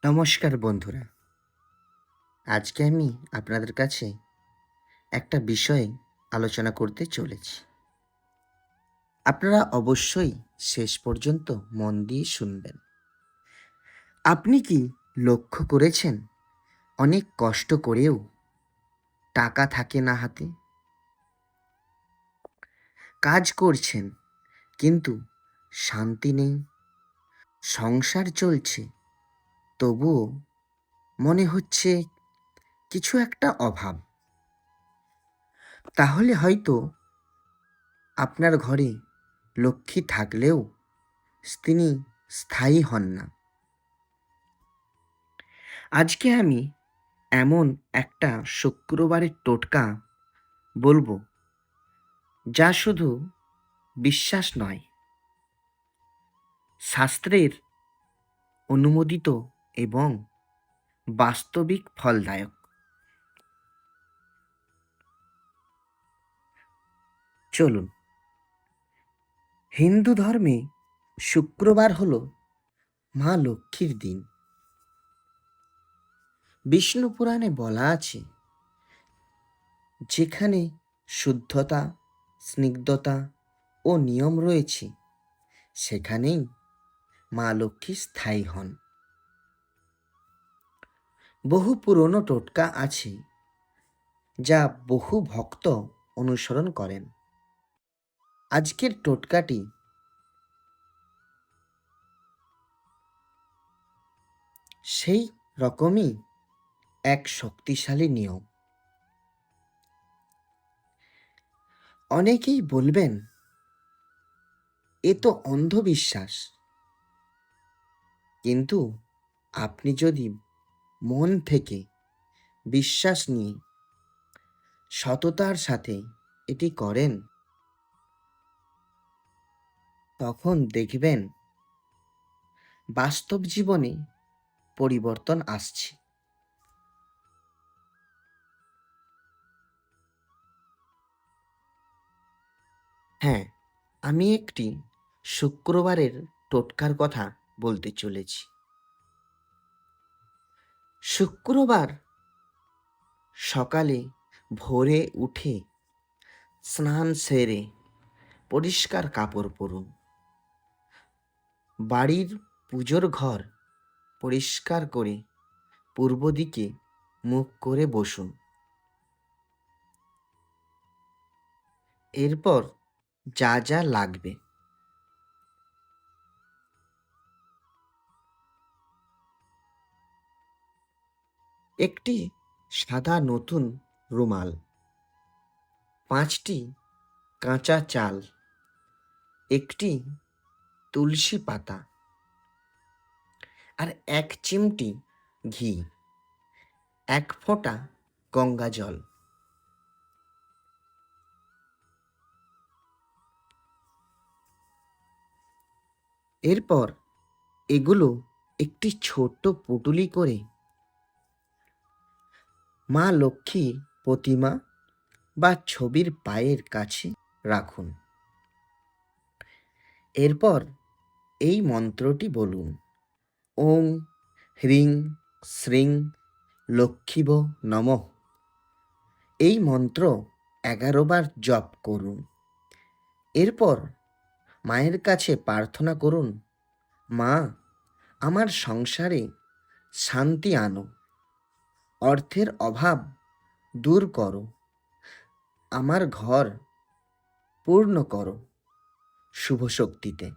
নমস্কার বন্ধুরা। আজকে আমি আপনাদের কাছে একটা বিষয়ে আলোচনা করতে চলেছি। আপনারা অবশ্যই শেষ পর্যন্ত মন দিয়ে শুনবেন। আপনি কি লক্ষ্য করেছেন অনেক কষ্ট করেও টাকা থাকে না হাতে? কাজ করছেন কিন্তু শান্তি নেই। সংসার চলছে তবুও মনে হচ্ছে কিছু একটা অভাব। তাহলে হয়তো আপনার ঘরে লক্ষ্মী থাকলেও তিনি স্থায়ী হন না। আজকে আমি এমন একটা শুক্রবারের টোটকা বলবো, যা শুধু বিশ্বাস নয়, শাস্ত্রের অনুমোদিত এবং বাস্তবিক ফলদায়ক। চলুন। হিন্দু ধর্মে শুক্রবার হলো মা লক্ষ্মীর দিন। বিষ্ণু পুরাণে বলা আছে, যেখানে শুদ্ধতা, স্নিগ্ধতা ও নিয়ম রয়েছে, সেখানেই মা লক্ষ্মী স্থায়ী হন। বহু পুরনো টোটকা আছে যা বহু ভক্ত অনুসরণ করেন। আজকের টোটকাটি সেই রকমই এক শক্তিশালী নিয়ম। অনেকেই বলবেন, এ তো অন্ধবিশ্বাস। কিন্তু আপনি যদি মন থেকে বিশ্বাস নিয়ে সততার সাথে এটি করেন, তখন দেখবেন বাস্তব জীবনে পরিবর্তন আসছে। হ্যাঁ, আমি একটি শুক্রবারের টোটকার কথা বলতে চলেছি। শুক্রবার সকালে ভোরে উঠে স্নান সেরে পরিষ্কার কাপড় পরুন। বাড়ির পুজোর ঘর পরিষ্কার করে পূর্ব দিকে মুখ করে বসুন। এরপর যা যা লাগবে: একটি সাদা নতুন রুমাল, 5টি কাঁচা চাল, একটি তুলসী পাতা, আর 1 চিমটি ঘি, 1 ফোঁটা গঙ্গা জল। এরপর এগুলো একটি ছোট্ট পুঁটুলি করে মা লক্ষ্মী প্রতিমা বা ছবির পায়ের কাছে রাখুন। এরপর এই মন্ত্রটি বলুন: ওং হ্রিং শ্রীং লক্ষ্মীব নমঃ। এই মন্ত্র 11 বার জপ করুন। এরপর মায়ের কাছে প্রার্থনা করুন, মা, আমার সংসারে শান্তি আনো, অর্থের অভাব দূর করো, আমার ঘর পূর্ণ করো শুভ শক্তিতে।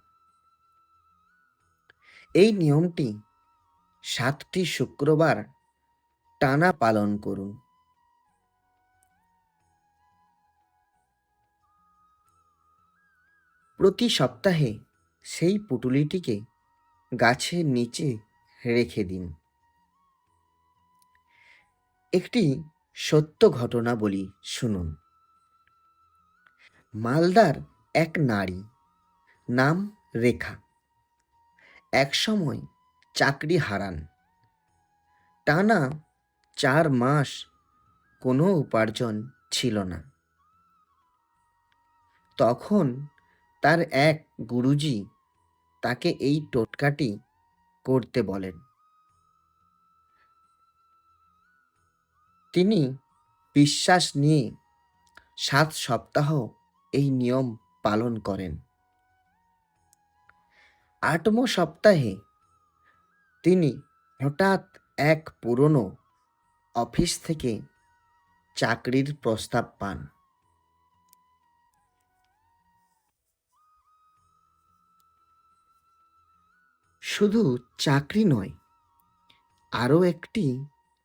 এই নিয়মটি 7টি শুক্রবার টানা পালন করুন। প্রতি সপ্তাহে সেই পুঁটুলিটিকে গাছের নিচে রেখে দিন। একটি সত্য ঘটনা বলি, শুনুন। মালদার এক নারী, নাম রেখা, একসময় চাকরি হারান। টানা 4 মাস কোনো উপার্জন ছিল না। তখন তার এক গুরুজি তাকে এই টোটকাটি করতে বলেন। তিনি বিশ্বাস নিয়ে ৭ সপ্তাহ এই নিয়ম পালন করেন। ৮ম সপ্তাহে তিনি হঠাৎ এক পুরনো অফিস থেকে চাকরির প্রস্তাব পান। শুধু চাকরি নয়, আরও একটি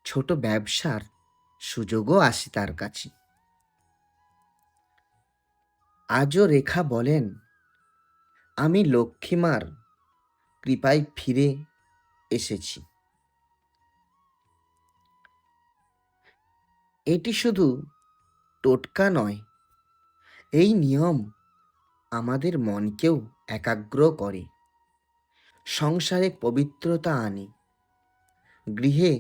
ছোট ব্যবসার সুযোগও আসে তার কাছে। আজও রেখা বলেন, আমি লক্ষ্মীমার কৃপায় ফিরে এসেছি। এটি শুধু টোটকা নয়, এই নিয়ম আমাদের মনকেও একাগ্র করে, সংসারে পবিত্রতা আনে, গৃহে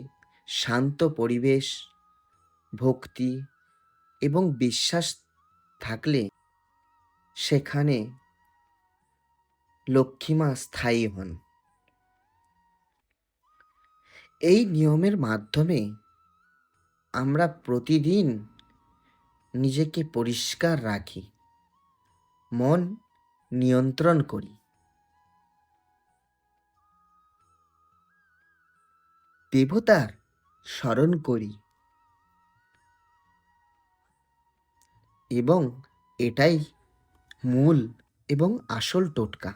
শান্ত পরিবেশ, ভক্তি এবং বিশ্বাস থাকলে সেখানে লক্ষ্মীমা স্থায়ী হন। এই নিয়মের মাধ্যমে আমরা প্রতিদিন নিজেকে পরিষ্কার রাখি, মন নিয়ন্ত্রণ করি, দেবতার স্মরণ করি এবং এটাই মূল এবং আসল টোটকা।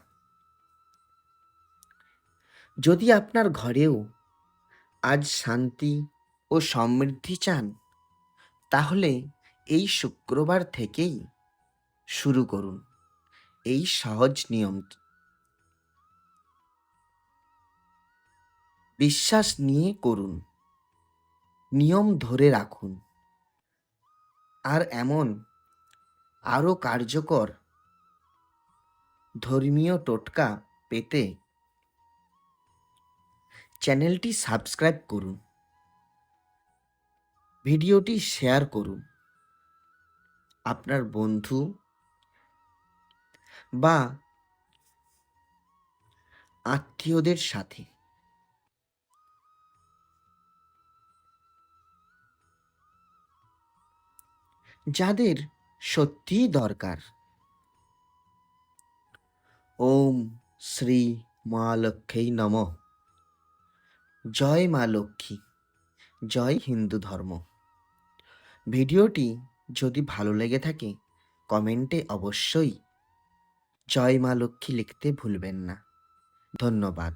যদি আপনার ঘরেও আজ শান্তি ও সমৃদ্ধি চান, তাহলে এই শুক্রবার থেকেই শুরু করুন এই সহজ নিয়মটি। বিশ্বাস নিয়ে করুন, নিয়ম ধরে রাখুন, আর এমন আরও কার্যকর ধর্মীয় টোটকা পেতে চ্যানেলটি সাবস্ক্রাইব করুন, ভিডিওটি শেয়ার করুন আপনার বন্ধু বা আত্মীয়দের সাথে। যাদের সত্যিই দরকার। ওম শ্রী মা লক্ষ্মী নমঃ। জয় মা লক্ষ্মী, জয় হিন্দু ধর্ম। ভিডিওটি যদি ভালো লেগে থাকে, কমেন্টে অবশ্যই জয় মা লক্ষ্মী লিখতে ভুলবেন না। ধন্যবাদ।